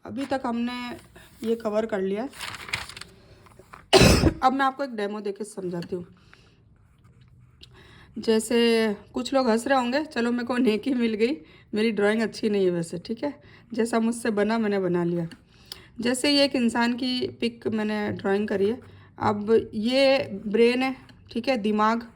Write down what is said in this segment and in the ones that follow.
अभी तक हमने ये कवर कर लिया है। अब मैं आपको एक डेमो देके समझाती हूँ। जैसे कुछ लोग हंस रहे होंगे, चलो मेरे को नेकी मिल गई, मेरी ड्राइंग अच्छी नहीं है वैसे, ठीक है, जैसा मुझसे बना मैंने बना लिया। जैसे ये एक इंसान की पिक मैंने ड्राइंग करी है। अब ये ब्रेन है, ठीक है, दिमाग,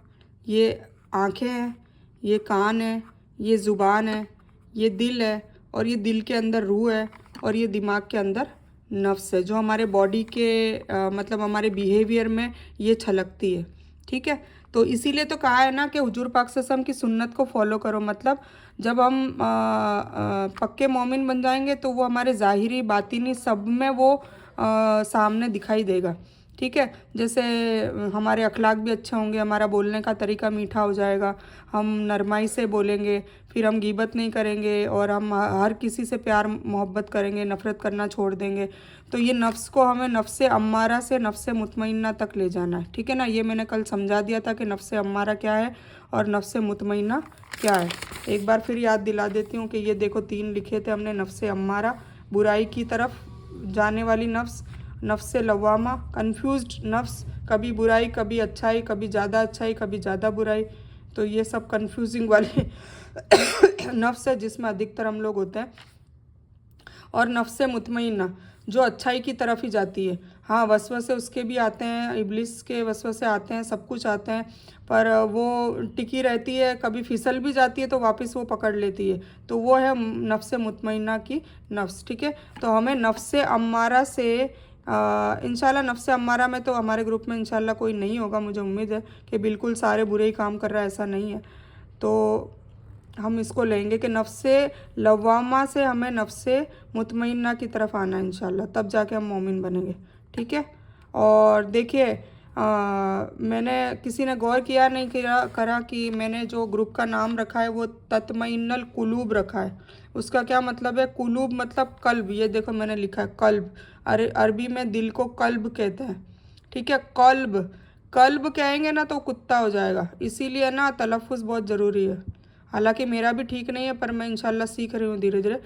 ये आँखें हैं, ये कान है, ये ज़ुबान है, ये दिल है, और ये दिल के अंदर रूह है, और ये दिमाग के अंदर नफ्स है, जो हमारे बॉडी के मतलब हमारे बिहेवियर में ये छलकती है, ठीक है। तो इसीलिए तो कहा है ना कि हुजूर पाक सल्लल्लाहु अलैहि वसल्लम की सुन्नत को फॉलो करो। मतलब जब हम पक्के मोमिन बन जाएंगे तो वो हमारे ज़ाहिरी बातिनी सब में वो सामने दिखाई देगा, ठीक है। जैसे हमारे अखलाक भी अच्छे होंगे, हमारा बोलने का तरीका मीठा हो जाएगा, हम नरमाई से बोलेंगे, फिर हम गीबत नहीं करेंगे, और हम हर किसी से प्यार मोहब्बत करेंगे, नफ़रत करना छोड़ देंगे। तो ये नफ्स को हमें नफ्स अम्मारा से नफ्स मुतमइन्ना तक ले जाना है, ठीक है ना। ये मैंने कल समझा दिया था कि नफ्स अम्मारा क्या है और नफ्स मुतमइन्ना क्या है। एक बार फिर याद दिला देती हूँ कि ये देखो 3 लिखे थे हमने। नफ्स अम्मारा बुराई की तरफ जाने वाली नफ्स, नफ्स लवामा कंफ्यूज्ड नफ्स, कभी बुराई कभी अच्छाई, कभी ज़्यादा अच्छाई कभी ज़्यादा बुराई, तो ये सब कंफ्यूजिंग वाली नफ्स है जिसमें अधिकतर हम लोग होते हैं। और नफ्स मुतमइन्ना जो अच्छाई की तरफ ही जाती है। हाँ, वसवसे उसके भी आते हैं, इब्लिस के वसवसे आते हैं, सब कुछ आते हैं, पर वो टिकी रहती है, कभी फिसल भी जाती है तो वापस वो पकड़ लेती है। तो वो है नफ्स मुतमइन्ना की नफ्स, ठीक है। तो हमें नफ्स अम्मारा से इंशाल्लाह, नफ्स अम्मारा में तो हमारे ग्रुप में इंशाल्लाह कोई नहीं होगा, मुझे उम्मीद है कि बिल्कुल सारे बुरे ही काम कर रहा है, ऐसा नहीं है। तो हम इसको लेंगे कि नफ्से लवामा से हमें नफ्से मुतमइन्ना की तरफ आना है इंशाल्लाह, तब जाके हम मोमिन बनेंगे, ठीक है। और देखिए, मैंने किसी ने गौर किया नहीं करा कि मैंने जो ग्रुप का नाम रखा है वो तत्मइन्नल कुलूब रखा है। उसका क्या मतलब है? कुलूब मतलब कल्ब, ये देखो मैंने लिखा है कल्ब, अरे अरबी में दिल को कल्ब कहते हैं, ठीक है। कल्ब, कल्ब कहेंगे ना तो कुत्ता हो जाएगा, इसीलिए ना तलफ़ुज़ बहुत ज़रूरी है। हालांकि मेरा भी ठीक नहीं है, पर मैं इंशाल्लाह सीख रही हूँ धीरे धीरे।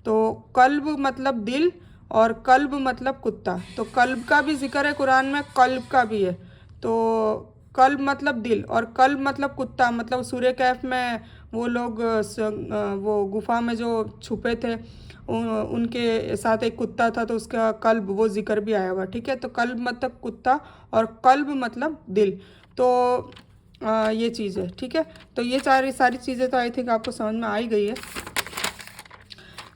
तो कल्ब मतलब दिल, और कल्ब मतलब कुत्ता। तो कल्ब का भी जिक्र है कुरान में, कल्ब का भी है। तो कल्ब मतलब दिल, और कल्ब मतलब कुत्ता। मतलब सूर्य कैफ में वो लोग वो गुफा में जो छुपे थे, उनके साथ एक कुत्ता था, तो उसका कल्ब वो जिक्र भी आया हुआ, ठीक है। तो कल्ब मतलब कुत्ता और कल्ब मतलब दिल। तो ये चीज़ है, ठीक है। तो ये सारी चीज़ें तो आई थिंक आपको समझ में आ ही गई है।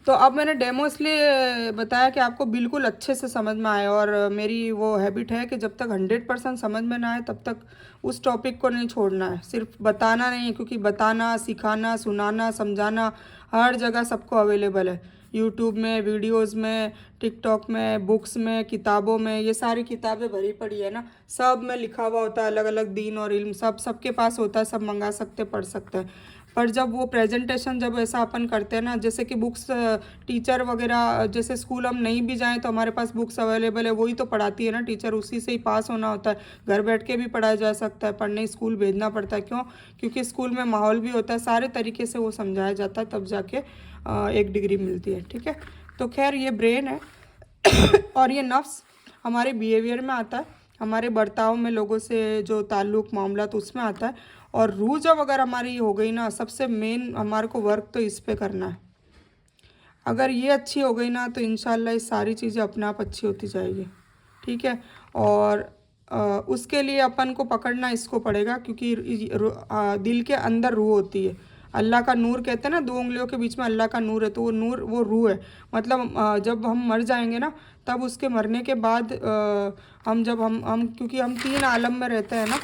तो अब मैंने डेमो इसलिए बताया कि आपको बिल्कुल अच्छे से समझ में आए, और मेरी वो हैबिट है कि जब तक 100% समझ में ना आए तब तक उस टॉपिक को नहीं छोड़ना है। सिर्फ बताना नहीं है, क्योंकि बताना, सिखाना, सुनाना, समझाना हर जगह सबको अवेलेबल है। यूट्यूब में, वीडियोस में, टिकटॉक में, बुक्स में, किताबों में, ये सारी किताबें भरी पड़ी है ना, सब में लिखा हुआ होता है अलग अलग दीन और इल्म, सब सबके पास होता है, सब मंगा सकते, पढ़ सकते हैं। पर जब वो प्रेजेंटेशन जब ऐसा अपन करते हैं ना, जैसे कि बुक्स टीचर वगैरह, जैसे स्कूल हम नहीं भी जाएं तो हमारे पास बुक्स अवेलेबल है, वही तो पढ़ाती है ना टीचर, उसी से ही पास होना होता है। घर बैठ के भी पढ़ाया जा सकता है, पढ़ने स्कूल भेजना पड़ता है, क्यों? क्योंकि स्कूल में माहौल भी होता है, सारे तरीके से वो समझाया जाता है, तब जाके एक डिग्री मिलती है, ठीक है। तो खैर, ये ब्रेन है और ये नफ्स हमारे बिहेवियर में आता है, हमारे बर्ताव में, लोगों से जो ताल्लुक़ मामला तो उसमें आता है। और रूह जब अगर हमारी हो गई ना, सबसे मेन हमारे को वर्क तो इस पे करना है। अगर ये अच्छी हो गई ना तो इंशाल्लाह ये सारी चीज़ें अपने आप अच्छी होती जाएगी, ठीक है। और उसके लिए अपन को पकड़ना इसको पड़ेगा, क्योंकि दिल के अंदर रूह होती है। अल्लाह का नूर कहते हैं ना, 2 उंगलियों के बीच में अल्लाह का नूर है, तो वो नूर वो रूह है। मतलब जब हम मर जाएंगे ना, तब उसके मरने के बाद हम जब हम क्योंकि हम 3 आलम में रहते हैं ना,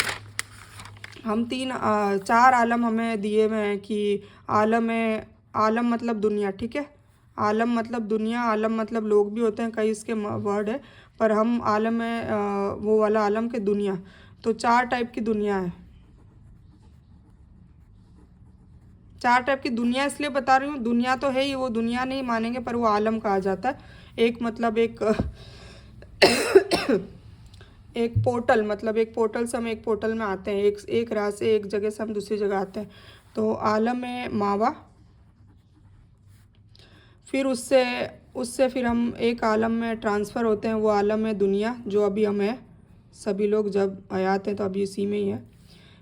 हम 4 आलम हमें दिए हुए हैं कि आलम है, आलम मतलब दुनिया, ठीक है। आलम मतलब दुनिया, आलम मतलब लोग भी होते हैं, कई इसके वर्ड है, पर हम आलम है वो वाला आलम के दुनिया। तो 4 टाइप की दुनिया है, 4 टाइप की दुनिया इसलिए बता रही हूँ, दुनिया तो है ही, वो दुनिया नहीं मानेंगे, पर वो आलम कहा जाता है। एक मतलब एक एक पोर्टल, मतलब एक पोर्टल से हम एक पोर्टल में आते हैं, एक राह से एक जगह से हम दूसरी जगह आते हैं। तो आलम है मावा, फिर उससे उससे फिर हम एक आलम में ट्रांसफ़र होते हैं, वो आलम है दुनिया, जो अभी हम हैं सभी लोग जब हयात हैं तो अभी इसी में ही है।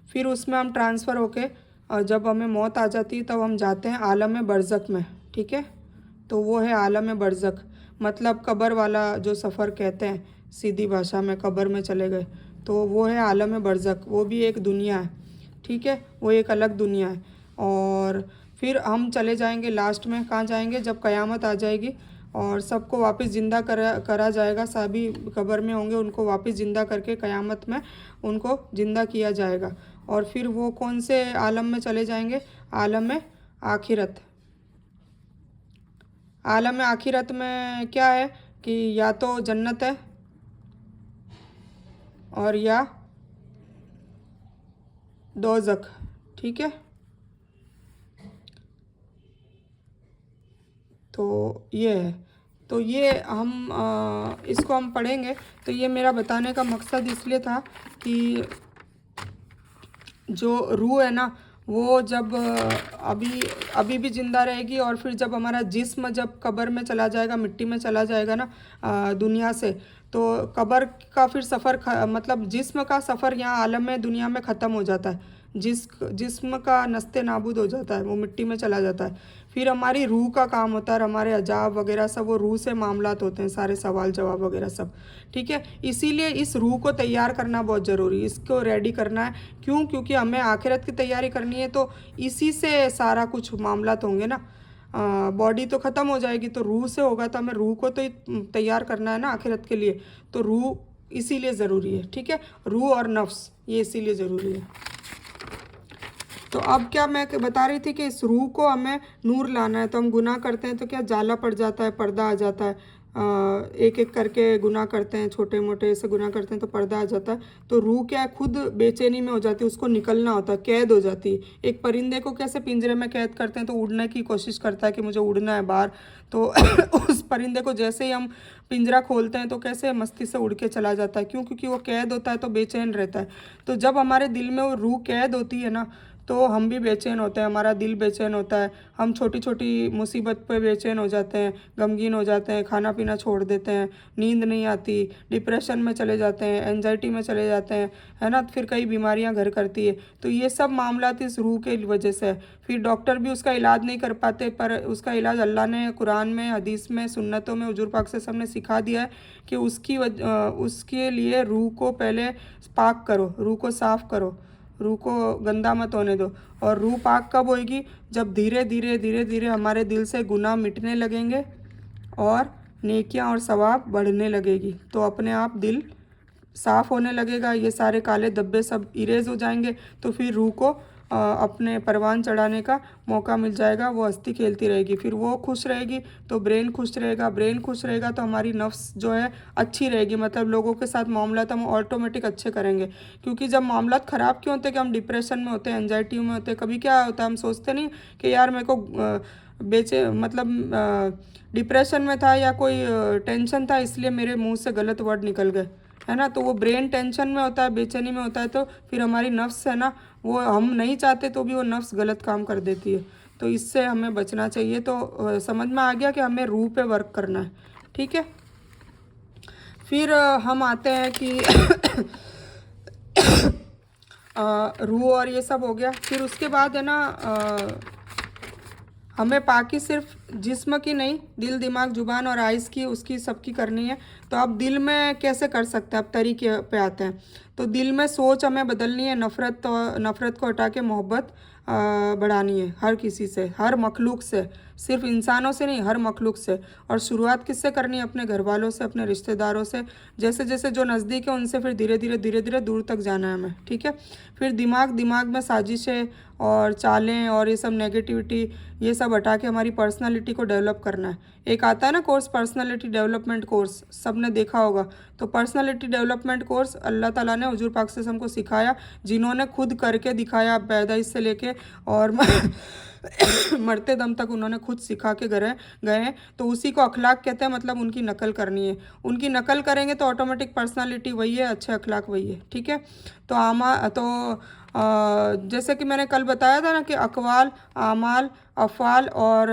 फिर उसमें हम ट्रांसफ़र होके और जब हमें मौत आ जाती है तब हम जाते हैं आलम बरज़ख में, ठीक है। तो वो है आलम बरज़ख, मतलब कब्र वाला जो सफ़र कहते हैं, सीधी भाषा में कब्र में चले गए, तो वो है आलम बरज़ख। वो भी एक दुनिया है, ठीक है, वो एक अलग दुनिया है। और फिर हम चले जाएंगे लास्ट में, कहाँ जाएंगे, जब क़यामत आ जाएगी और सबको वापस ज़िंदा करा जाएगा, सभी कब्र में होंगे, उनको वापस ज़िंदा करके क़यामत में उनको ज़िंदा किया जाएगा। और फिर वो कौन से आलम में चले जाएंगे, आलम में आखिरत। आलम आखिरत में क्या है कि या तो जन्नत है और या दोज़ख, ठीक है। तो ये है, तो ये हम इसको हम पढ़ेंगे। तो ये मेरा बताने का मकसद इसलिए था कि जो रूह है ना, वो जब अभी भी ज़िंदा रहेगी, और फिर जब हमारा जिस्म जब कब्र में चला जाएगा, मिट्टी में चला जाएगा ना दुनिया से, तो कब्र का फिर सफ़र मतलब जिस्म का सफ़र यहाँ आलम में दुनिया में ख़त्म हो जाता है। जिस्म का नस्ते नाबूद हो जाता है, वो मिट्टी में चला जाता है। फिर हमारी रूह का काम होता है, हमारे अजाब वगैरह सब वो रूह से मामलात होते हैं, सारे सवाल जवाब वगैरह सब, ठीक है। इसीलिए इस रूह को तैयार करना बहुत ज़रूरी है, इसको रेडी करना है। क्यों? क्योंकि हमें आखिरत की तैयारी करनी है, तो इसी से सारा कुछ मामलात होंगे ना। बॉडी तो ख़त्म हो जाएगी, तो रूह से होगा, तो हमें रूह को तो तैयार करना है ना आखिरत के लिए। तो रूह इसीलिए ज़रूरी है, ठीक है। रूह और नफ्स ये इसीलिए ज़रूरी है। तो अब क्या मैं बता रही थी कि इस रूह को हमें नूर लाना है। तो हम गुनाह करते हैं तो क्या जाला पड़ जाता है, पर्दा आ जाता है, एक एक करके गुनाह करते हैं, छोटे मोटे ऐसे गुनाह करते हैं तो पर्दा आ जाता है। तो रूह क्या है, खुद बेचैनी में हो जाती है, उसको निकलना होता है, कैद हो जाती है। एक परिंदे को कैसे पिंजरे में कैद करते हैं तो उड़ने की कोशिश करता है कि मुझे उड़ना है बाहर, तो उस परिंदे को जैसे ही हम पिंजरा खोलते हैं तो कैसे मस्ती से उड़ के चला जाता है। क्यों? क्योंकि वो कैद होता है तो बेचैन रहता है। तो जब हमारे दिल में वो रूह कैद होती है ना, तो हम भी बेचैन होते हैं, हमारा दिल बेचैन होता है, हम छोटी छोटी मुसीबत पे बेचैन हो जाते हैं, गमगीन हो जाते हैं, खाना पीना छोड़ देते हैं, नींद नहीं आती, डिप्रेशन में चले जाते हैं, एंजाइटी में चले जाते हैं, है ना। फिर कई बीमारियां घर करती है। तो ये सब मामला इस रूह के वजह से है। फिर डॉक्टर भी उसका इलाज नहीं कर पाते, पर उसका इलाज अल्लाह ने कुरान में, हदीस में, सुन्नतों में, हुजूर पाक से सबने सिखा दिया है कि उसके लिए रूह को पहले पाक करो, रूह को साफ़ करो, रूह को गंदा मत होने दो। और रूह पाक कब होएगी? जब धीरे धीरे धीरे धीरे हमारे दिल से गुनाह मिटने लगेंगे और नेकियां और सवाब बढ़ने लगेगी, तो अपने आप दिल साफ़ होने लगेगा, ये सारे काले धब्बे सब इरेज हो जाएंगे। तो फिर रूह को अपने परवान चढ़ाने का मौका मिल जाएगा, वो हंसती खेलती रहेगी, फिर वो खुश रहेगी तो ब्रेन खुश रहेगा, ब्रेन खुश रहेगा तो हमारी नफ्स जो है अच्छी रहेगी, मतलब लोगों के साथ मामलात हम ऑटोमेटिक अच्छे करेंगे। क्योंकि जब मामलात ख़राब क्यों होते हैं कि हम डिप्रेशन में होते हैं, एंजाइटी में होते हैं, कभी क्या होता है हम सोचते नहीं कि यार मेरे को बेचे मतलब डिप्रेशन में था या कोई टेंशन था इसलिए मेरे मुंह से गलत वर्ड निकल गए, है ना। तो वो ब्रेन टेंशन में होता है, बेचैनी में होता है, तो फिर हमारी नफ्स है ना, वो हम नहीं चाहते तो भी वो नफ्स गलत काम कर देती है। तो इससे हमें बचना चाहिए। तो समझ में आ गया कि हमें रूह पे वर्क करना है, ठीक है। फिर हम आते हैं कि रूह और ये सब हो गया। फिर उसके बाद है ना हमें पाकी सिर्फ जिस्म की नहीं, दिल, दिमाग, जुबान और आइज़ की, उसकी सबकी करनी है। तो अब दिल में कैसे कर सकते हैं, अब तरीके पे आते हैं। तो दिल में सोच हमें बदलनी है, नफ़रत को हटा के मोहब्बत बढ़ानी है, हर किसी से, हर मखलूक से, सिर्फ इंसानों से नहीं, हर मखलूक से। और शुरुआत किससे करनी है? अपने घर वालों से, अपने रिश्तेदारों से, जैसे जैसे जो नज़दीक है उनसे फिर धीरे धीरे दूर तक जाना है हमें, ठीक है। फिर दिमाग में साजिशें और चालें और ये सब नेगेटिविटी, ये सब हटा के हमारी पर्सनालिटी को डेवलप करना है। एक आता है ना कोर्स, पर्सनालिटी डेवलपमेंट कोर्स, सब ने देखा होगा। तो पर्सनालिटी डेवलपमेंट कोर्स अल्लाह ताला ने हुजूर पाक से हमको सिखाया, जिन्होंने खुद करके दिखाया पैदाइश से लेके और मरते दम तक उन्होंने खुद सिखा के गए। तो उसी को अखलाक कहते हैं, मतलब उनकी नकल करनी है। उनकी नकल करेंगे तो ऑटोमेटिक पर्सनालिटी वही है, अच्छे अखलाक वही है, ठीक है। तो जैसे कि मैंने कल बताया था ना कि अक़वाल, आमाल, अफ़ाल और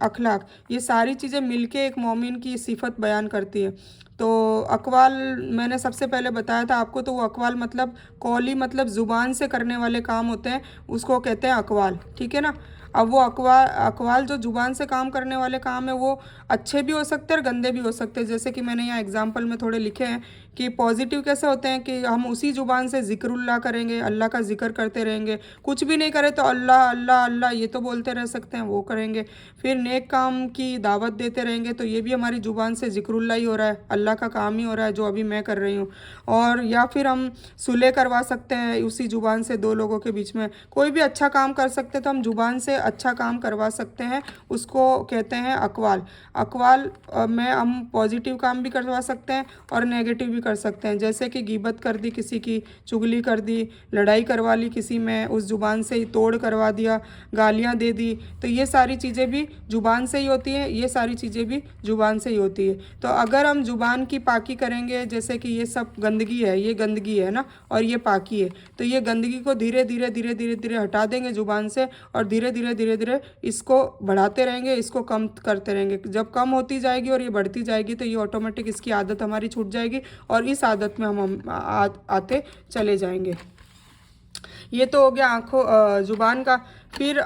अखलाक, ये सारी चीज़ें मिलके एक मोमिन की सिफत बयान करती है। तो अक़वाल मैंने सबसे पहले बताया था आपको, तो वो अक़वाल मतलब कौली मतलब ज़ुबान से करने वाले काम होते हैं, उसको कहते हैं अक़वाल, ठीक है ना। अब वो अक़वाल जो ज़ुबान से काम करने वाले काम है वो अच्छे भी हो सकते हैं और गंदे भी हो सकते हैं। जैसे कि मैंने यहाँ एग्जांपल में थोड़े लिखे हैं कि पॉजिटिव कैसे होते हैं कि हम उसी ज़ुबान से ज़िक्रुल्लाह करेंगे, अल्लाह का जिक्र करते रहेंगे, कुछ भी नहीं करे तो अल्लाह अल्लाह अल्लाह ये तो बोलते रह सकते हैं, वो करेंगे। फिर नेक काम की दावत देते रहेंगे, तो ये भी हमारी ज़ुबान से ज़िक्रुल्लाह ही हो रहा है, अल्लाह का काम ही हो रहा है, जो अभी मैं कर रही हूँ। और या फिर हम सुलह करवा सकते हैं उसी ज़ुबान से दो लोगों के बीच में, कोई भी अच्छा काम कर सकते हैं तो हम ज़ुबान से अच्छा काम करवा सकते हैं, उसको कहते हैं अक़वाल। अक़वाल में हम पॉजिटिव काम भी करवा सकते हैं और नेगेटिव भी कर सकते हैं। जैसे कि गिबत कर दी किसी की, चुगली कर दी, लड़ाई करवा ली किसी में, उस ज़ुबान से ही तोड़ करवा दिया, गालियाँ दे दी, तो ये सारी चीज़ें भी ज़ुबान से ही होती हैं, ये सारी चीज़ें भी ज़ुबान से ही होती है। तो अगर हम ज़ुबान की पाकी करेंगे, जैसे कि ये सब गंदगी है, ये गंदगी है ना, और ये पाकी है, तो ये गंदगी को धीरे धीरे धीरे धीरे धीरे हटा देंगे ज़ुबान से, और धीरे धीरे धीरे धीरे इसको बढ़ाते रहेंगे, इसको कम करते रहेंगे। जब कम होती जाएगी और ये बढ़ती जाएगी तो ये ऑटोमेटिक इसकी आदत हमारी छूट जाएगी और इस आदत में हम आते चले जाएंगे। ये तो हो गया आँखों ज़ुबान का। फिर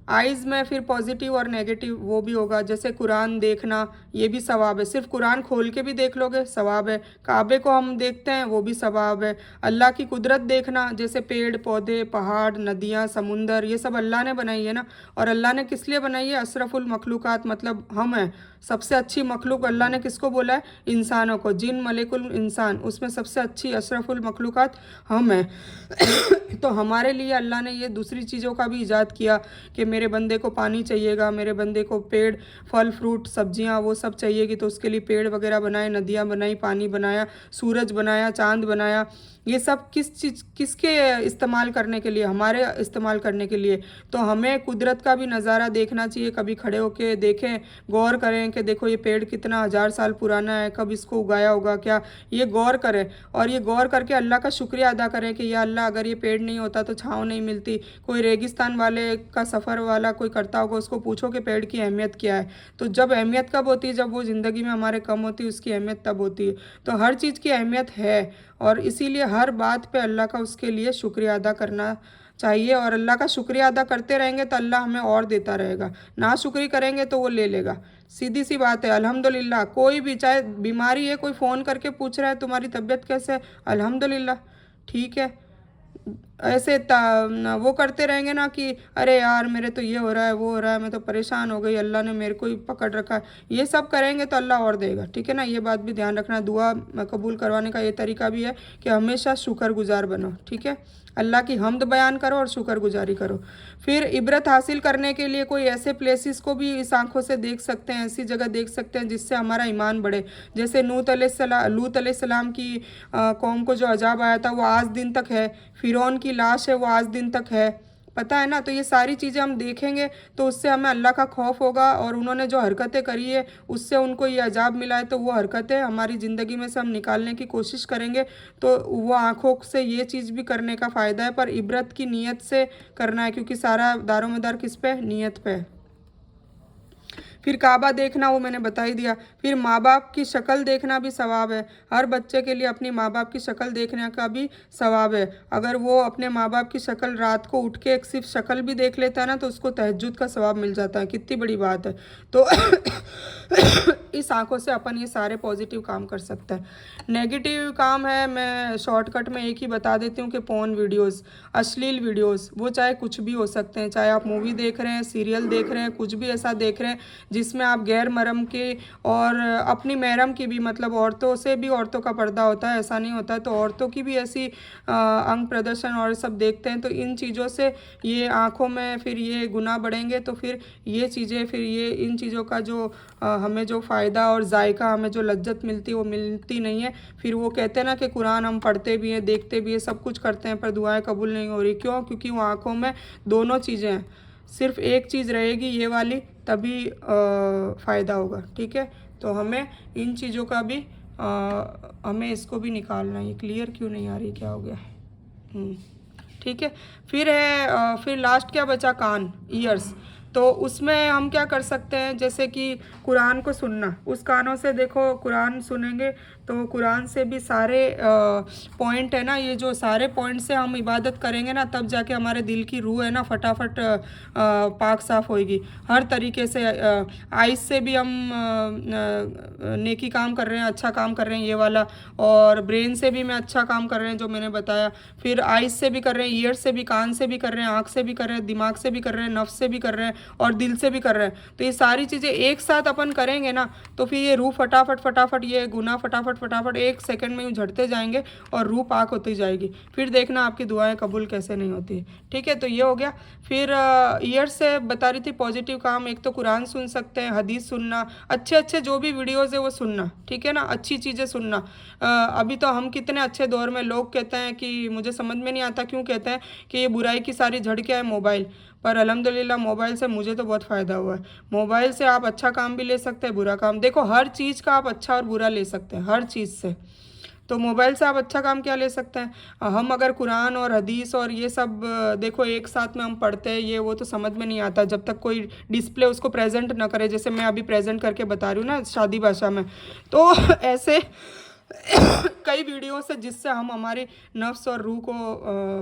आइज़ में फिर पॉजिटिव और नेगेटिव वो भी होगा। जैसे कुरान देखना, ये भी सवाब है, सिर्फ कुरान खोल के भी देख लोगे सवाब है। काबे को हम देखते हैं, वो भी सवाब है। अल्लाह की कुदरत देखना, जैसे पेड़ पौधे, पहाड़, नदियाँ, समुंदर, ये सब अल्लाह ने बनाई है ना। और अल्लाह ने किस लिए बनाई है? अशरफुल मखलूक़ात, मतलब हम हैं सबसे अच्छी मखलूक। अल्लाह ने किसको बोला है? इंसानों को, जिन मलिकुल इंसान, उसमें सबसे अच्छी अशरफुल मखलूक़ात हम हैं। तो हमारे लिए अल्लाह ने ये दूसरी चीज़ों का भी ईजाद किया कि मेरे बंदे को पानी चाहिएगा, मेरे बंदे को पेड़, फल फ्रूट, सब्जियां वो सब चाहिएगी, तो उसके लिए पेड़ वगैरह बनाए, नदियां बनाई, पानी बनाया, सूरज बनाया, चांद बनाया। ये सब किसके इस्तेमाल करने के लिए? हमारे इस्तेमाल करने के लिए। तो हमें कुदरत का भी नज़ारा देखना चाहिए, कभी खड़े होके देखें, गौर करें कि देखो ये पेड़ कितना 1000 साल पुराना है, कब इसको उगाया होगा क्या, ये गौर करें। और ये गौर करके अल्लाह का शुक्रिया अदा करें कि या अल्लाह, अगर ये पेड़ नहीं होता तो छाँव नहीं मिलती। कोई रेगिस्तान वाले का सफ़र वाला कोई करता होगा, उसको पूछो कि पेड़ की अहमियत क्या है। तो जब अहमियत कब होती है? जब वो ज़िंदगी में हमारे कम होती है, उसकी अहमियत तब होती है। तो हर चीज़ की अहमियत है, और इसीलिए हर बात पे अल्लाह का उसके लिए शुक्रिया अदा करना चाहिए। और अल्लाह का शुक्रिया अदा करते रहेंगे तो अल्लाह हमें और देता रहेगा। ना शुक्री करेंगे तो वो ले लेगा। सीधी सी बात है। अल्हम्दुलिल्लाह, कोई भी, चाहे बीमारी है, कोई फ़ोन करके पूछ रहा है तुम्हारी तबीयत कैसे है, अल्हम्दुलिल्लाह, ठीक है। ऐसे वो करते रहेंगे ना कि अरे यार मेरे तो ये हो रहा है, वो हो रहा है, मैं तो परेशान हो गई, अल्लाह ने मेरे को ही पकड़ रखा है, ये सब करेंगे तो अल्लाह और देगा, ठीक है ना। ये बात भी ध्यान रखना। दुआ कबूल करवाने का ये तरीका भी है कि हमेशा शुक्रगुजार बनो, ठीक है। अल्लाह की हम्द बयान करो और शुक्रगुजारी करो। फिर इबरत हासिल करने के लिए कोई ऐसे प्लेसेस को भी इस आंखों से देख सकते हैं, ऐसी जगह देख सकते हैं जिससे हमारा ईमान बढ़े। जैसे लूत अलैहिस्सलाम की कौम को जो अजाब आया था वो आज दिन तक है, फ़िरौन की लाश है वो आज दिन तक है, पता है ना। तो ये सारी चीज़ें हम देखेंगे तो उससे हमें अल्लाह का खौफ होगा, और उन्होंने जो हरकतें करी है उससे उनको ये अजाब मिला है, तो वो हरकतें हमारी ज़िंदगी में से हम निकालने की कोशिश करेंगे। तो वो आँखों से ये चीज़ भी करने का फ़ायदा है, पर इबरत की नीयत से करना है, क्योंकि सारा दारोमदार किस पे? नीयत पे। फिर काबा देखना, वो मैंने बता ही दिया। फिर माँ बाप की शक्ल देखना भी सवाब है। हर बच्चे के लिए अपनी माँ बाप की शक्ल देखने का भी सवाब है। अगर वो अपने माँ बाप की शक्ल रात को उठ के सिर्फ शक्ल भी देख लेता है ना, तो उसको तहज्जुद का सवाब मिल जाता है। कितनी बड़ी बात है। तो इस आंखों से अपन ये सारे पॉजिटिव काम कर सकते हैं। नेगेटिव काम है, मैं शॉर्टकट में एक ही बता देती हूँ कि पोर्न वीडियोस, अश्लील वीडियोस, वो चाहे कुछ भी हो सकते हैं। चाहे आप मूवी देख रहे हैं, सीरियल देख रहे हैं, कुछ भी ऐसा देख रहे हैं जिसमें आप गैर महरम के और अपनी महरम की भी, मतलब औरतों से भी औरतों का पर्दा होता है, ऐसा नहीं होता है, तो औरतों की भी ऐसी अंग प्रदर्शन और सब देखते हैं, तो इन चीज़ों से ये आँखों में फिर ये गुनाह बढ़ेंगे। तो फिर ये चीज़ें, फिर ये इन चीज़ों का जो हमें जो फ़ायदा और जायका, हमें जो लज्जत मिलती है वो मिलती नहीं है। फिर वो कहते हैं ना कि कुरान हम पढ़ते भी हैं, देखते भी हैं, सब कुछ करते हैं, पर दुआएं कबूल नहीं हो रही। क्यों? क्योंकि वो आँखों में दोनों चीज़ें हैं, सिर्फ एक चीज़ रहेगी ये वाली, तभी फ़ायदा होगा, ठीक है। तो हमें इन चीज़ों का भी हमें इसको भी निकालना है। ये क्लियर क्यों नहीं आ रही, क्या हो गया? ठीक है। फिर है फिर लास्ट क्या बचा, कान, ईयर्स। तो उसमें हम क्या कर सकते हैं, जैसे कि कुरान को सुनना, उस कानों से देखो कुरान सुनेंगे तो कुरान से भी सारे पॉइंट है ना, ये जो सारे पॉइंट से हम इबादत करेंगे ना, तब जाके हमारे दिल की रूह है ना फटाफट पाक साफ होएगी हर तरीके से। आइस से भी हम नेकी काम कर रहे हैं, अच्छा काम कर रहे हैं ये वाला, और ब्रेन से भी मैं अच्छा काम कर रहे हैं जो मैंने बताया। फिर आइस से भी कर रहे हैं, ईयर से भी, कान से भी कर रहे हैं, आँख से भी कर रहे हैं, दिमाग से भी कर रहे हैं, नफ्स से भी कर रहे हैं और दिल से भी कर रहे हैं। तो ये सारी चीज़ें एक साथ अपन करेंगे ना, तो फिर ये रूह फटाफट फटाफट, ये गुनाह फटाफट फटाफट 1 सेकंड में यूँ झड़ते जाएंगे और रूह पाक होती जाएगी। फिर देखना आपकी दुआएं कबूल कैसे नहीं होती है। ठीक है, तो ये हो गया। फिर ईयर से बता रही थी पॉजिटिव काम, एक तो कुरान सुन सकते हैं, हदीस सुनना, अच्छे अच्छे जो भी वीडियोज़ है वो सुनना, ठीक है ना, अच्छी चीज़ें सुनना। अभी तो हम कितने अच्छे दौर में, लोग कहते हैं कि मुझे समझ में नहीं आता क्यों कहते हैं कि ये बुराई की सारी जड़ क्या है, मोबाइल। पर अल्हम्दुलिल्लाह मोबाइल से मुझे तो बहुत फ़ायदा हुआ है। मोबाइल से आप अच्छा काम भी ले सकते हैं, बुरा काम, देखो हर चीज़ का आप अच्छा और बुरा ले सकते हैं, हर चीज़ से। तो मोबाइल से आप अच्छा काम क्या ले सकते हैं, हम अगर कुरान और हदीस और ये सब देखो एक साथ में हम पढ़ते हैं, ये वो तो समझ में नहीं आता जब तक कोई डिस्प्ले उसको प्रेजेंट ना करे, जैसे मैं अभी प्रेजेंट करके बता रही हूँ ना शादी भाषा में। तो ऐसे कई वीडियोस है जिससे हम हमारे नफ्स और रूह को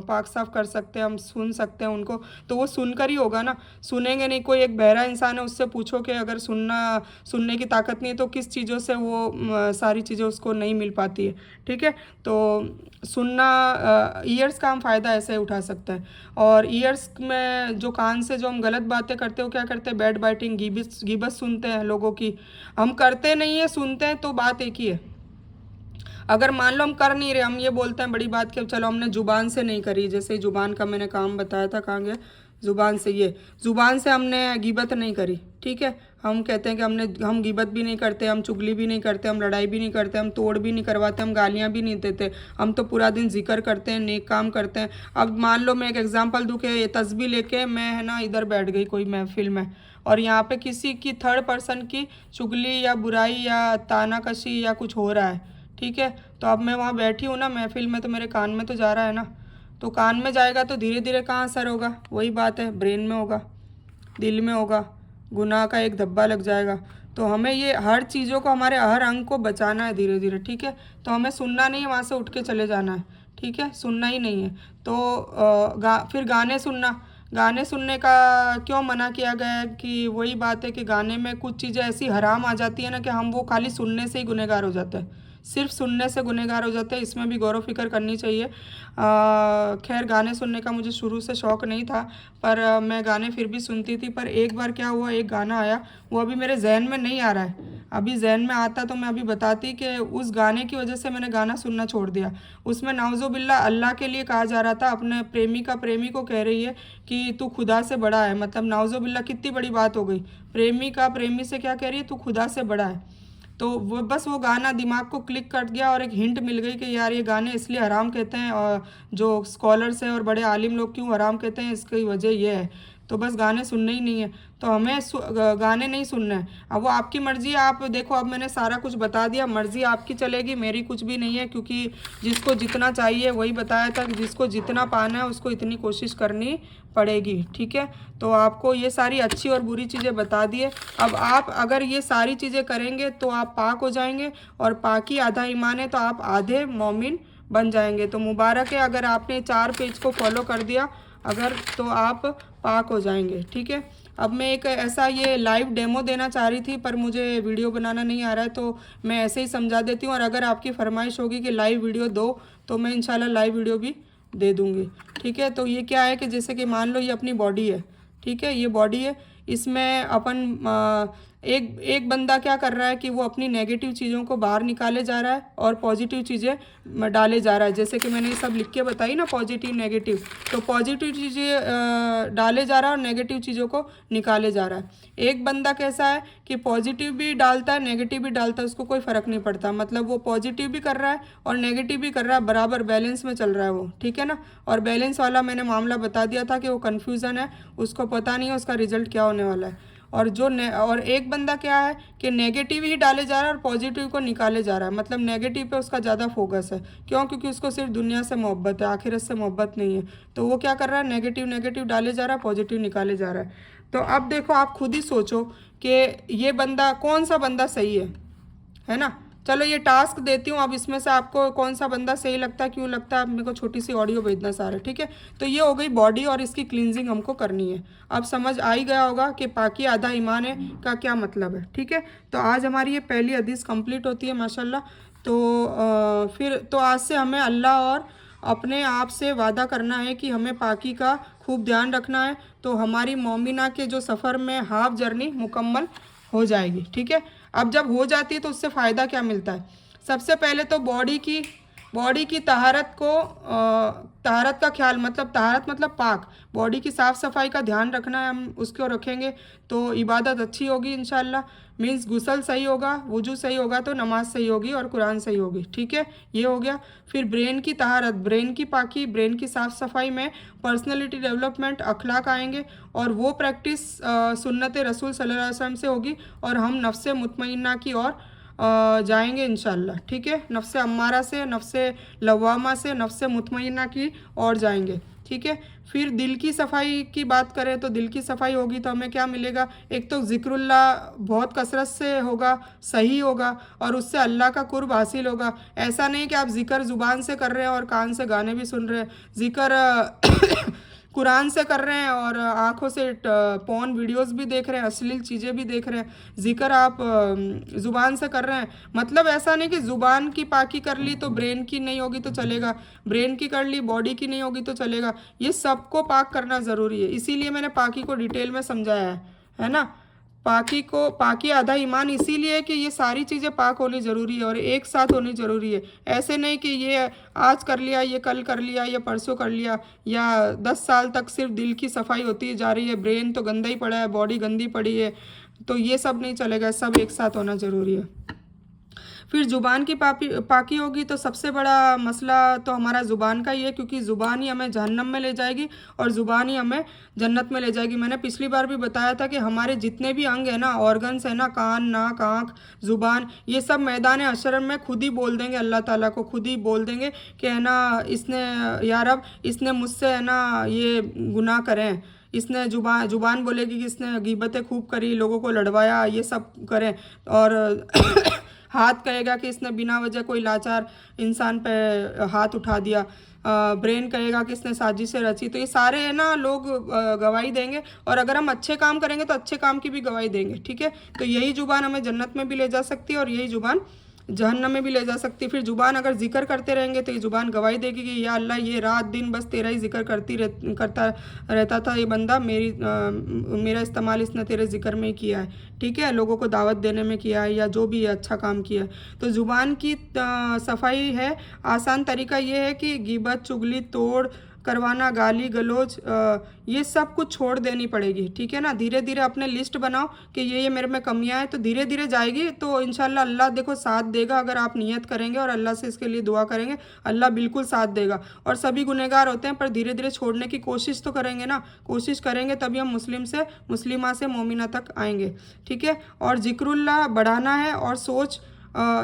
पाक साफ कर सकते हैं, हम सुन सकते हैं उनको। तो वो सुनकर ही होगा ना, सुनेंगे नहीं। कोई एक बहरा इंसान है, उससे पूछो कि अगर सुनने की ताकत नहीं है तो किस चीज़ों से वो सारी चीज़ें उसको नहीं मिल पाती है। ठीक है, तो सुनना, ईयर्स का हम फ़ायदा ऐसे उठा सकते हैं। और ईयर्स में जो कान से जो हम गलत बातें करते हो, क्या करते हैं, बैड बाइटिंग, गीबत सुनते हैं लोगों की। हम करते नहीं है, सुनते हैं, तो बात एक ही है। अगर मान लो हम कर नहीं रहे, हम ये बोलते हैं बड़ी बात कि चलो हमने ज़ुबान से नहीं करी, जैसे ज़ुबान का मैंने काम बताया था, कहाँ गया, ज़ुबान से, ये ज़ुबान से हमने गिबत नहीं करी, ठीक है। हम कहते हैं कि हम गिबत भी नहीं करते, हम चुगली भी नहीं करते, हम लड़ाई भी नहीं करते, हम तोड़ भी नहीं करवाते, हम गालियाँ भी नहीं देते, हम तो पूरा दिन जिक्र करते हैं, नेक काम करते हैं। अब मान लो मैं एक एग्जांपल दूँ कि ये तस्बीह लेके मैं है ना इधर बैठ गई कोई महफिल में, और यहाँ पे किसी की थर्ड पर्सन की चुगली या बुराई या तानाकशी या कुछ हो रहा है, ठीक है। तो अब मैं वहाँ बैठी हूँ ना महफिल में, तो मेरे कान में तो जा रहा है ना, तो कान में जाएगा तो धीरे धीरे कहाँ असर होगा, वही बात है, ब्रेन में होगा, दिल में होगा, गुनाह का एक धब्बा लग जाएगा। तो हमें ये हर चीज़ों को, हमारे हर अंग को बचाना है धीरे धीरे, ठीक है। तो हमें सुनना नहीं है, वहाँ से उठ के चले जाना है, ठीक है, सुनना ही नहीं है। तो फिर गाने सुनने का क्यों मना किया गया है, कि वही बात है कि गाने में कुछ चीज़ें ऐसी हराम आ जाती है ना कि हम वो खाली सुनने से ही गुनहगार हो जाते हैं, सिर्फ सुनने से गुनहगार हो जाते हैं। इसमें भी गौर व फिक्र करनी चाहिए। खैर गाने सुनने का मुझे शुरू से शौक़ नहीं था, पर मैं गाने फिर भी सुनती थी। पर एक बार क्या हुआ, एक गाना आया, वो अभी मेरे जहन में नहीं आ रहा है, अभी जहन में आता तो मैं अभी बताती कि उस गाने की वजह से मैंने गाना सुनना छोड़ दिया। उसमें नाउज़ुबिल्ला अल्लाह के लिए कहा जा रहा था, अपने प्रेमी को कह रही है कि तू खुदा से बड़ा है, मतलब नाउज़ुबिल्ला कितनी बड़ी बात हो गई, प्रेमी से क्या कह रही है, तू खुदा से बड़ा है। तो वो बस वो गाना दिमाग को क्लिक कर गया और एक हिंट मिल गई कि यार ये गाने इसलिए हराम कहते हैं, और जो स्कॉलर्स हैं और बड़े आलिम लोग क्यों हराम कहते हैं, इसकी वजह ये है। तो बस गाने सुनने ही नहीं है, तो हमें गाने नहीं सुनना है। अब वो आपकी मर्ज़ी है, आप देखो अब मैंने सारा कुछ बता दिया, मर्ज़ी आपकी चलेगी, मेरी कुछ भी नहीं है, क्योंकि जिसको जितना चाहिए वही बताया था कि जिसको जितना पाना है उसको इतनी कोशिश करनी पड़ेगी, ठीक है। तो आपको ये सारी अच्छी और बुरी चीज़ें बता दिए। अब आप अगर ये सारी चीज़ें करेंगे तो आप पाक हो जाएंगे, और पाक ही आधा ईमान है, तो आप आधे मोमिन बन जाएंगे। तो मुबारक है, अगर आपने 4 पेज को फॉलो कर दिया अगर, तो आप पाक हो जाएंगे, ठीक है। अब मैं एक ऐसा ये लाइव डेमो देना चाह रही थी, पर मुझे वीडियो बनाना नहीं आ रहा है, तो मैं ऐसे ही समझा देती हूँ। और अगर आपकी फरमाइश होगी कि लाइव वीडियो दो, तो मैं इंशाल्लाह लाइव वीडियो भी दे दूँगी, ठीक है। तो ये क्या है कि जैसे कि मान लो ये अपनी बॉडी है, ठीक है, ये बॉडी है, इसमें अपन एक बंदा क्या कर रहा है कि वो अपनी नेगेटिव चीज़ों को बाहर निकाले जा रहा है और पॉजिटिव चीज़ें डाले जा रहा है। जैसे कि मैंने ये सब लिख के बताई ना, पॉजिटिव नेगेटिव, तो पॉजिटिव चीज़ें डाले जा रहा है और नेगेटिव चीज़ों को निकाले जा रहा है। एक बंदा कैसा है कि पॉजिटिव भी डालता है, नेगेटिव भी डालता है, उसको कोई फ़र्क नहीं पड़ता, मतलब वो पॉजिटिव भी कर रहा है और नेगेटिव भी कर रहा है, बराबर बैलेंस में चल रहा है वो, ठीक है ना। और बैलेंस वाला मैंने मामला बता दिया था कि वो कन्फ्यूज़न है, उसको पता नहीं है उसका रिजल्ट क्या होने वाला है। और और एक बंदा क्या है कि नेगेटिव ही डाले जा रहा है और पॉजिटिव को निकाले जा रहा है, मतलब नेगेटिव पे उसका ज़्यादा फोकस है। क्यों? क्योंकि उसको सिर्फ दुनिया से मोहब्बत है, आखिरत से मोहब्बत नहीं है। तो वो क्या कर रहा है, नेगेटिव नेगेटिव डाले जा रहा है, पॉजिटिव निकाले जा रहा है। तो अब देखो, आप खुद ही सोचो कि ये बंदा, कौन सा बंदा सही है ना। चलो ये टास्क देती हूँ, अब इसमें से आपको कौन सा बंदा सही लगता है, क्यों लगता है, आप मेरे को छोटी सी ऑडियो भेजना सारे, ठीक है। तो ये हो गई बॉडी और इसकी क्लींजिंग हमको करनी है। अब समझ आ ही गया होगा कि पाकी आधा ईमान है का क्या मतलब है, ठीक है। तो आज हमारी ये पहली हदीस कंप्लीट होती है माशाल्लाह। तो फिर तो आज से हमें अल्लाह और अपने आप से वादा करना है कि हमें पाकी का खूब ध्यान रखना है, तो हमारी मोमिना के जो सफ़र में हाफ जर्नी मुकम्मल हो जाएगी, ठीक है। अब जब हो जाती है तो उससे फ़ायदा क्या मिलता है। सबसे पहले तो बॉडी की तहारत को तहारत का ख्याल, मतलब तहारत मतलब पाक, बॉडी की साफ़ सफाई का ध्यान रखना है। हम उसको रखेंगे तो इबादत अच्छी होगी इंशाल्लाह। मीन्स गुसल सही होगा, वुजू सही होगा तो नमाज सही होगी और कुरान सही होगी, ठीक है। ये हो गया। फिर ब्रेन की तहारत, ब्रेन की पाकी, ब्रेन की साफ़ सफाई में पर्सनैलिटी डेवलपमेंट, अखलाक आएंगे और वो प्रैक्टिस सुन्नत रसूल सल्लल्लाहु अलैहि वसल्लम से होगी और हम नफ्से मुतमइन्ना की ओर जाएंगे इंशाल्लाह, ठीक है। नफ्से अम्मारा से, नफ्से लवामा से नफ्से मुतमइन्ना की ओर जाएंगे, ठीक है। फिर दिल की सफाई की बात करें तो दिल की सफाई होगी तो हमें क्या मिलेगा, एक तो ज़िक्रुल्लाह बहुत कसरत से होगा, सही होगा और उससे अल्लाह का कुर्ब हासिल होगा। ऐसा नहीं कि आप ज़िक्र ज़ुबान से कर रहे हैं और कान से गाने भी सुन रहे हैं, ज़िक्र कुरान से कर रहे हैं और आँखों से पॉर्न वीडियोस भी देख रहे हैं, अश्लील चीज़ें भी देख रहे हैं। ज़िक्र आप ज़ुबान से कर रहे हैं, मतलब ऐसा नहीं कि ज़ुबान की पाकी कर ली तो ब्रेन की नहीं होगी तो चलेगा, ब्रेन की कर ली बॉडी की नहीं होगी तो चलेगा। ये सबको पाक करना ज़रूरी है, इसीलिए मैंने पाकी को डिटेल में समझाया है ना। पाकी आधा ईमान इसीलिए है कि ये सारी चीज़ें पाक होनी ज़रूरी है और एक साथ होनी ज़रूरी है। ऐसे नहीं कि ये आज कर लिया, ये कल कर लिया, या परसों कर लिया, या 10 साल तक सिर्फ दिल की सफाई होती जा रही है, ब्रेन तो गंदा ही पड़ा है, बॉडी गंदी पड़ी है, तो ये सब नहीं चलेगा, सब एक साथ होना ज़रूरी है। फिर ज़ुबान की पाकी होगी तो सबसे बड़ा मसला तो हमारा ज़ुबान का ही है, क्योंकि ज़ुबान ही हमें जहन्नम में ले जाएगी और ज़ुबान ही हमें जन्नत में ले जाएगी। मैंने पिछली बार भी बताया था कि हमारे जितने भी अंग हैं ना, ऑर्गन्स है ना, कान, नाक, आँख, ज़ुबान, ये सब मैदान हशर में खुद ही बोल देंगे अल्लाह ताला को, खुद ही बोल देंगे कि है ना, इसने या रब, इसने मुझसे है ना ये गुनाह करें, इसने जुबान बोलेगी कि इसने गीबतें खूब करी, लोगों को लड़वाया, ये सब करें। और हाथ कहेगा कि इसने बिना वजह कोई लाचार इंसान पे हाथ उठा दिया। ब्रेन कहेगा कि इसने साजिशें रची। तो ये सारे है ना लोग गवाही देंगे, और अगर हम अच्छे काम करेंगे तो अच्छे काम की भी गवाही देंगे, ठीक है। तो यही जुबान हमें जन्नत में भी ले जा सकती है और यही जुबान जहन्नम में भी ले जा सकती है। फिर जुबान अगर जिक्र करते रहेंगे तो ये जुबान गवाही देगी कि या अल्लाह, ये रात दिन बस तेरा ही जिक्र करता रहता था ये बंदा, मेरा इस्तेमाल इसने तेरे जिक्र में ही किया है, ठीक है, लोगों को दावत देने में किया है, या जो भी अच्छा काम किया है। तो ज़ुबान की सफाई है, आसान तरीका ये है कि गिबत, चुगली, तोड़ करवाना, गाली गलौज, ये सब कुछ छोड़ देनी पड़ेगी, ठीक है ना। धीरे धीरे अपने लिस्ट बनाओ कि ये मेरे में कमियां हैं, तो धीरे धीरे जाएगी तो इंशाल्लाह अल्लाह देखो साथ देगा। अगर आप नियत करेंगे और अल्लाह से इसके लिए दुआ करेंगे, अल्लाह बिल्कुल साथ देगा। और सभी गुनहगार होते हैं, पर धीरे धीरे छोड़ने की कोशिश तो करेंगे ना, कोशिश करेंगे तभी हम मुस्लिमा से मोमिना तक आएंगे, ठीक है। और जिक्रुल्लाह बढ़ाना है और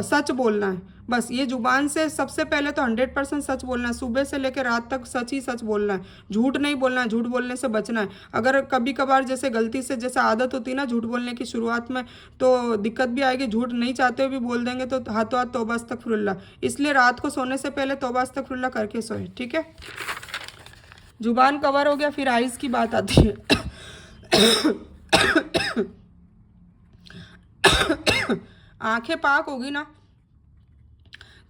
सच बोलना है, बस ये जुबान से सबसे पहले तो 100% सच बोलना है, सुबह से लेकर रात तक सच ही सच बोलना है, झूठ नहीं बोलना है, झूठ बोलने से बचना है। अगर कभी कभार जैसे गलती से, जैसे आदत होती है ना झूठ बोलने की शुरुआत में, तो दिक्कत भी आएगी, झूठ नहीं चाहते हुए भी बोल देंगे तो हाथों हाथ तौबा अस्तगफिरुल्लाह। इसलिए रात को सोने से पहले तौबा अस्तगफिरुल्लाह करके सोए, ठीक है। जुबान कवर हो गया, फिर आइज़ की बात आती है। आंखें पाक होगी ना,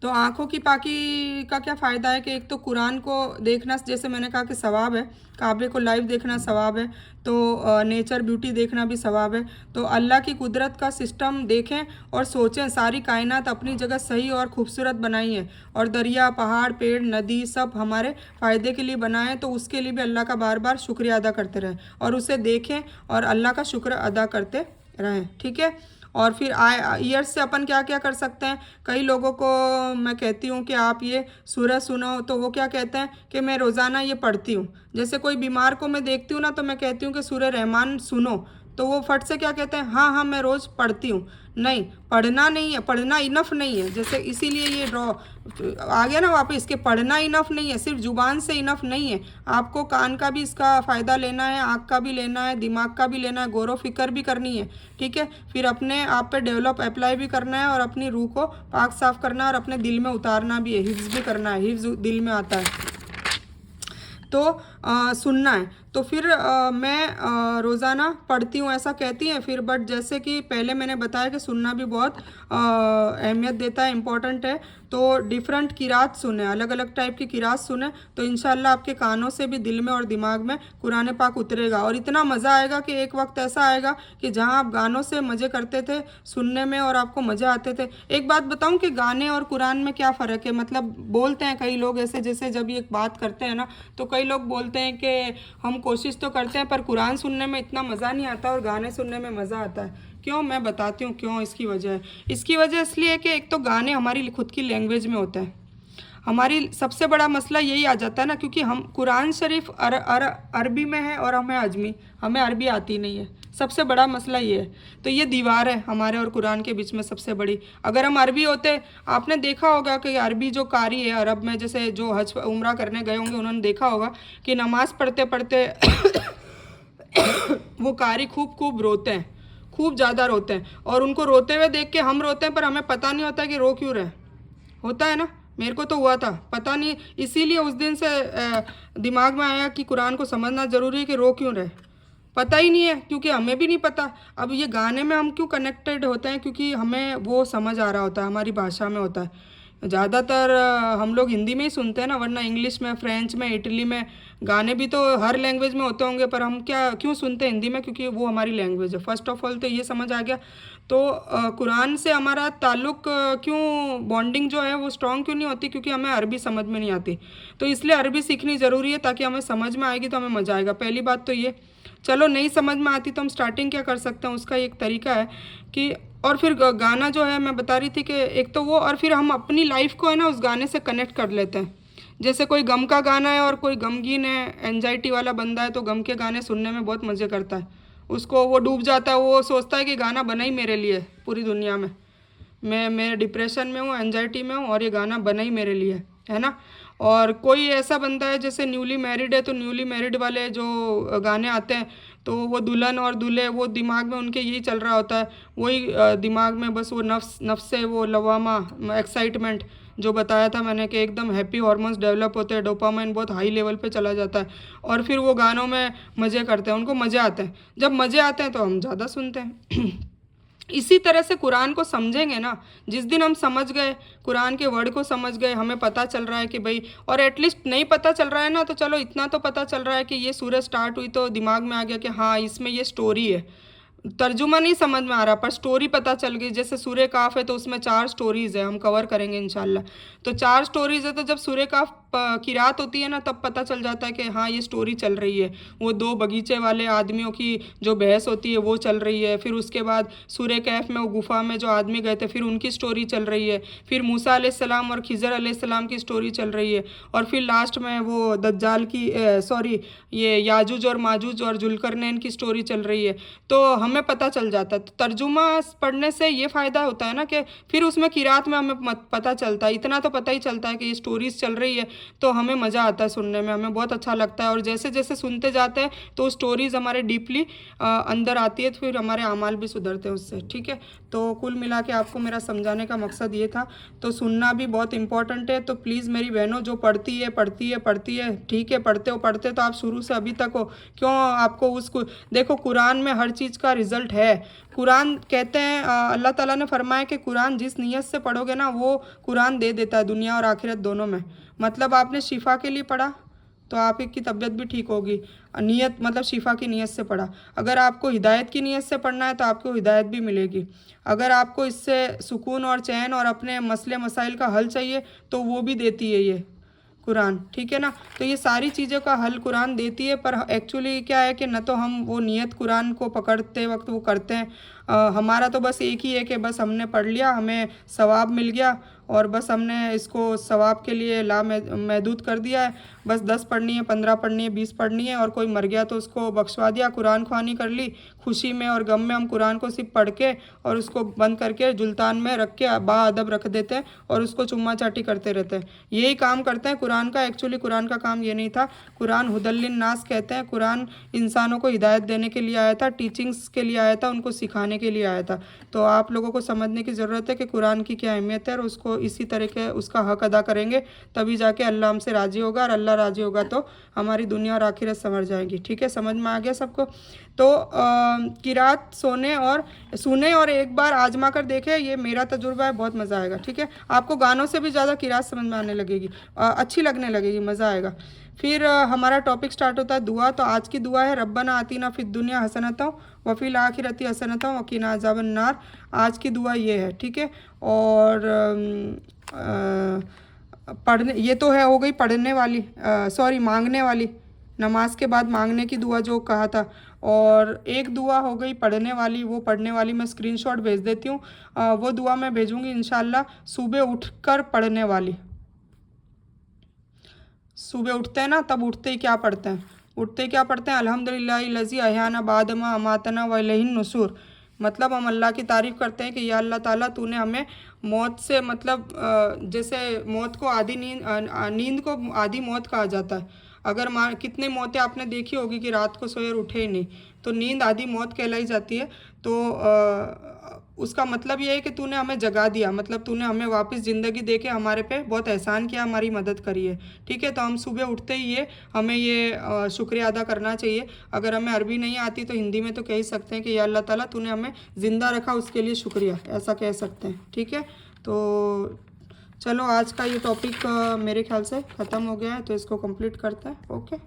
तो आँखों की पाकी का क्या फ़ायदा है कि एक तो कुरान को देखना, जैसे मैंने कहा कि सवाब है, काबे को लाइव देखना सवाब है, तो नेचर ब्यूटी देखना भी सवाब है। तो अल्लाह की कुदरत का सिस्टम देखें और सोचें, सारी कायनात अपनी जगह सही और खूबसूरत बनाई है, और दरिया, पहाड़, पेड़, नदी सब हमारे फ़ायदे के लिए बनाए, तो उसके लिए भी अल्लाह का बार बार शुक्रिया अदा करते रहें और उसे देखें और अल्लाह का शुक्र अदा करते रहें, ठीक है। और फिर ईयर्स से अपन क्या क्या कर सकते हैं। कई लोगों को मैं कहती हूँ कि आप ये सूरह सुनो, तो वो क्या कहते हैं कि मैं रोज़ाना ये पढ़ती हूँ। जैसे कोई बीमार को मैं देखती हूँ ना, तो मैं कहती हूँ कि सूरह रहमान सुनो, तो वो फट से क्या कहते हैं, हाँ हाँ मैं रोज़ पढ़ती हूँ। नहीं, पढ़ना नहीं है, पढ़ना इनफ नहीं है। जैसे इसीलिए ये ड्रॉ आ गया ना वापस के, पढ़ना इनफ नहीं है, सिर्फ जुबान से इनफ नहीं है, आपको कान का भी इसका फ़ायदा लेना है, आँख का भी लेना है, दिमाग का भी लेना है, गौर व फिक्र भी करनी है, ठीक है। फिर अपने आप पे डेवलप अप्लाई भी करना है और अपनी रूह को पाक साफ करना है और अपने दिल में उतारना भी है, हिफ्ज़ भी करना है, हिफ्ज़ दिल में आता है। तो सुनना है। तो फिर मैं रोज़ाना पढ़ती हूँ ऐसा कहती हैं फिर। बट जैसे कि पहले मैंने बताया कि सुनना भी बहुत अहमियत देता है, इम्पॉर्टेंट है। तो डिफरेंट किरात सुने, अलग अलग टाइप की किरात सुने, तो इंशाल्लाह आपके कानों से भी दिल में और दिमाग में कुरान पाक उतरेगा। और इतना मज़ा आएगा कि एक वक्त ऐसा आएगा कि जहाँ आप गानों से मज़े करते थे सुनने में और आपको मज़े आते थे। एक बात बताऊँ कि गाने और कुरान में क्या फ़र्क है। मतलब बोलते हैं कई लोग ऐसे, जैसे जब ये बात करते हैं ना, तो कई लोग बोलते हैं कि हम कोशिश तो करते हैं पर कुरान सुनने में इतना मज़ा नहीं आता और गाने सुनने में मज़ा आता है। क्यों, मैं बताती हूँ क्यों। इसकी वजह है, इसकी वजह इसलिए है कि एक तो गाने हमारी खुद की लैंग्वेज में होते हैं। हमारी सबसे बड़ा मसला यही आ जाता है ना, क्योंकि हम कुरान शरीफ अरबी में है और हमें अजमी, हमें अरबी आती नहीं है। सबसे बड़ा मसला ये है। तो ये दीवार है हमारे और कुरान के बीच में सबसे बड़ी। अगर हम अरबी होते, आपने देखा होगा कि अरबी जो कारी है अरब में, जैसे जो हज उम्रा करने गए होंगे उन्होंने देखा होगा कि नमाज़ पढ़ते पढ़ते वो कारी खूब खूब रोते हैं, खूब ज़्यादा रोते हैं। और उनको रोते हुए देख के हम रोते हैं पर हमें पता नहीं होता कि रो क्यों रहे। होता है ना, मेरे को तो हुआ था, पता नहीं। इसीलिए उस दिन से दिमाग में आया कि कुरान को समझना ज़रूरी है कि रो क्यों रहे। पता ही नहीं है, क्योंकि हमें भी नहीं पता। अब ये गाने में हम क्यों कनेक्टेड होते हैं, क्योंकि हमें वो समझ आ रहा होता है, हमारी भाषा में होता है। ज़्यादातर हम लोग हिंदी में ही सुनते हैं ना, वरना इंग्लिश में, फ्रेंच में, इटली में गाने भी तो हर लैंग्वेज में होते होंगे, पर हम क्या क्यों सुनते हैं हिंदी में, क्योंकि वो हमारी लैंग्वेज है। फर्स्ट ऑफ ऑल तो ये समझ आ गया। तो कुरान से हमारा ताल्लुक़ क्यों, बॉन्डिंग जो है वो स्ट्रॉन्ग क्यों नहीं होती, क्योंकि हमें अरबी समझ में नहीं आती। तो इसलिए अरबी सीखनी ज़रूरी है, ताकि हमें समझ में आएगी तो हमें मज़ा आएगा। पहली बात तो ये। चलो नहीं समझ में आती तो हम स्टार्टिंग क्या कर सकते हैं, उसका एक तरीका है कि, और फिर गाना जो है मैं बता रही थी कि एक तो वो, और फिर हम अपनी लाइफ को है ना उस गाने से कनेक्ट कर लेते हैं। जैसे कोई गम का गाना है और कोई गमगीन है, एंजाइटी वाला बंदा है, तो गम के गाने सुनने में बहुत मज़े करता है। उसको वो डूब जाता है, वो सोचता है कि गाना बना ही मेरे लिए पूरी दुनिया में। मैं डिप्रेशन में हूँ, एंजाइटी में हूँ और ये गाना बना ही मेरे लिए है ना। और कोई ऐसा बंदा है जैसे न्यूली मैरिड है, तो न्यूली मैरिड वाले जो गाने आते हैं, तो वो दुल्हन और दूल्हे, वो दिमाग में उनके यही चल रहा होता है, वही दिमाग में बस वो नफ्स से वो लवामा, एक्साइटमेंट जो बताया था मैंने कि एकदम हैप्पी हार्मोन्स डेवलप होते हैं, डोपामाइन बहुत हाई लेवल पे चला जाता है। और फिर वो गानों में मज़े करते हैं, उनको मज़े आते हैं। जब मज़े आते हैं तो हम ज़्यादा सुनते हैं। इसी तरह से कुरान को समझेंगे ना, जिस दिन हम समझ गए, कुरान के वर्ड को समझ गए, हमें पता चल रहा है कि भाई, और एटलीस्ट नहीं पता चल रहा है ना, तो चलो इतना तो पता चल रहा है कि ये सूरह स्टार्ट हुई तो दिमाग में आ गया कि हाँ इसमें ये स्टोरी है। तर्जुमा नहीं समझ में आ रहा पर स्टोरी पता चल गई। जैसे सूरह काफ है तो उसमें 4 स्टोरीज़ है, हम कवर करेंगे इंशाल्लाह। तो 4 स्टोरीज़ है, तो जब सूरह काफ की रात होती है ना, तब पता चल जाता है कि हाँ ये स्टोरी चल रही है। वो 2 बगीचे वाले आदमियों की जो बहस होती है वो चल रही है। फिर उसके बाद सूरह कैफ में वो गुफा में जो आदमी गए थे, फिर उनकी स्टोरी चल रही है। फिर मूसा अलैहिस्सलाम और खिज़र अलैहिस्सलाम की स्टोरी चल रही है। और फिर लास्ट में वो दज्जाल की सॉरी ये याजूज और माजूज और जुल्करनैन की स्टोरी चल रही है। तो हमें पता चल जाता है। तो तर्जुमा पढ़ने से ये फ़ायदा होता है ना कि फिर उसमें किरात में हमें पता चलता है, इतना तो पता ही चलता है कि ये स्टोरीज़ चल रही है, तो हमें मज़ा आता है सुनने में, हमें बहुत अच्छा लगता है। और जैसे जैसे सुनते जाते हैं तो स्टोरीज़ हमारे डीपली अंदर आती है, तो फिर हमारे अमाल भी सुधरते हैं उससे, ठीक है। तो कुल मिला के आपको मेरा समझाने का मकसद ये था। तो सुनना भी बहुत इंपॉर्टेंट है। तो प्लीज़ मेरी बहनों जो पढ़ती है, ठीक है, पढ़ते तो आप शुरू से अभी तक हो, क्यों आपको उसको देखो, कुरान में हर चीज़ का रिज़ल्ट है। कुरान कहते हैं अल्लाह ताला ने फरमाया कि कुरान जिस नीयत से पढ़ोगे ना, वो कुरान दे देता है दुनिया और आखिरत दोनों में। मतलब आपने शिफा के लिए पढ़ा तो आपकी तबीयत भी ठीक होगी, नीयत मतलब शिफा की नीयत से पढ़ा। अगर आपको हिदायत की नीयत से पढ़ना है तो आपको हिदायत भी मिलेगी। अगर आपको इससे सुकून और चैन और अपने मसले मसाइल का हल चाहिए तो वो भी देती है ये कुरान, ठीक है ना। तो ये सारी चीज़ों का हल कुरान देती है, पर एक्चुअली क्या है कि न तो हम वो नियत कुरान को पकड़ते वक्त वो करते हैं। हमारा तो बस एक ही है कि बस हमने पढ़ लिया, हमें सवाब मिल गया और बस हमने इसको सवाब के लिए महदूद कर दिया है। बस 10 पढ़नी है, 15 पढ़नी है, 20 पढ़नी है, और कोई मर गया तो उसको बख्शवा दिया, कुरान ख्वानी कर ली। खुशी में और गम में हम कुरान को सिर्फ पढ़ के और उसको बंद करके जुल्तान में रख के बाअदब रख देते हैं और उसको चुम्मा चाटी करते रहते हैं। यही काम करते हैं कुरान का। एक्चुअली कुरान का काम ये नहीं था। कुरान हुदल्लिन नास कहते हैं। कुरान इंसानों को हिदायत देने के लिए आया था, टीचिंग्स के लिए आया था, उनको सिखाने के लिए आया था। तो आप लोगों को समझने की ज़रूरत है कि कुरान की क्या अहमियत है, और उसको इसी तरीके उसका हक अदा करेंगे तभी जाके अल्लाह हमसे राज़ी होगा, और अल्लाह राज़ी होगा तो हमारी दुनिया और आखिरत संवर जाएगी। ठीक है, समझ में आ गया सबको? तो किरात सुने और एक बार आजमा कर देखें, ये मेरा तजुर्बा है, बहुत मज़ा आएगा। ठीक है, आपको गानों से भी ज़्यादा किरात समझ में आने लगेगी, अच्छी लगने लगेगी, मज़ा आएगा। फिर हमारा टॉपिक स्टार्ट होता है दुआ। तो आज की दुआ है रब्बना आतिना फिद दुनिया हसनतम व फिल आखिरती हसनतम व क़िना अज़ाबन नार। आज की दुआ ये है। ठीक है, और पढ़ने, ये तो है हो गई पढ़ने वाली, सॉरी मांगने वाली, नमाज के बाद मांगने की दुआ जो कहा था। और एक दुआ हो गई पढ़ने वाली, वो पढ़ने वाली मैं स्क्रीनशॉट भेज देती हूँ, वो दुआ मैं भेजूँगी इंशाल्लाह। सुबह उठकर पढ़ने वाली, सुबह उठते हैं ना, तब उठते ही क्या पढ़ते हैं? उठते ही क्या पढ़ते हैं? अल्हम्दुलिल्लाहिल्लज़ी अहयाना बादमा अमातना व इलैहिन नुशूर। मतलब हम अल्लाह की तारीफ़ करते हैं कि या अल्लाह ताला तूने हमें मौत से, मतलब जैसे मौत को आधी नींद को आधी मौत कहा जाता है। अगर कितनी मौतें आपने देखी होगी कि रात को सोए और उठे ही नहीं, तो नींद आधी मौत कहलाई जाती है। तो उसका मतलब ये है कि तूने हमें जगा दिया, मतलब तूने हमें वापस ज़िंदगी दे के हमारे पे बहुत एहसान किया, हमारी मदद करी है। ठीक है, तो हम सुबह उठते ही हमें ये शुक्रिया अदा करना चाहिए। अगर हमें अरबी नहीं आती तो हिंदी में तो कह ही सकते हैं कि या अल्लाह ताला तूने हमें ज़िंदा रखा, उसके लिए शुक्रिया, ऐसा कह सकते हैं। ठीक है, तो चलो आज का ये टॉपिक मेरे ख्याल से ख़त्म हो गया है, तो इसको कंप्लीट करते हैं। ओके।